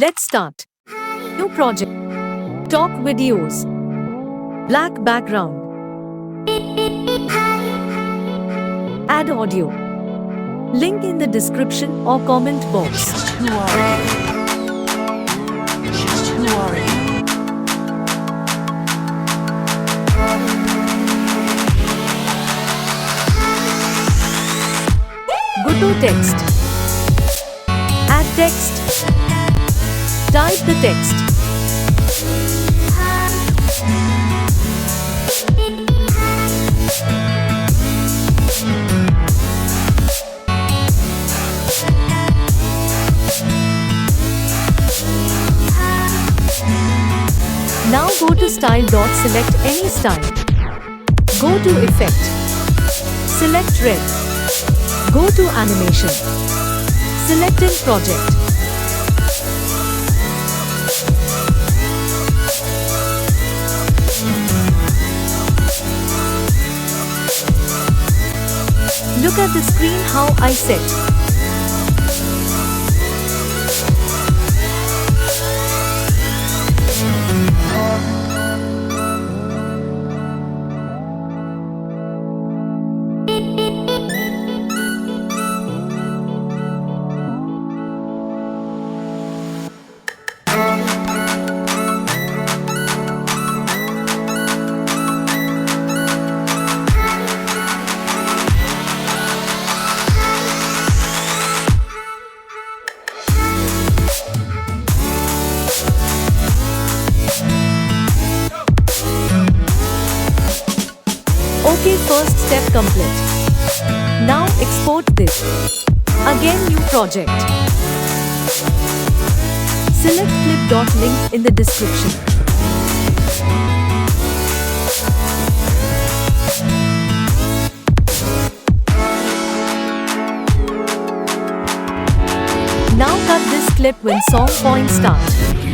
Let's start. New project. Talk videos. Black background. Add audio. Link in the description or comment box. Who are you? Just who are you? Go to text. Add text. Type the text. Now go to style. Select any style. Go to effect. Select red. Go to animation. Select in project. Look at the screen how I set. Okay, first step complete. Now export this. Again, new project. Select clip. Link in the description. Now cut this clip when song point start.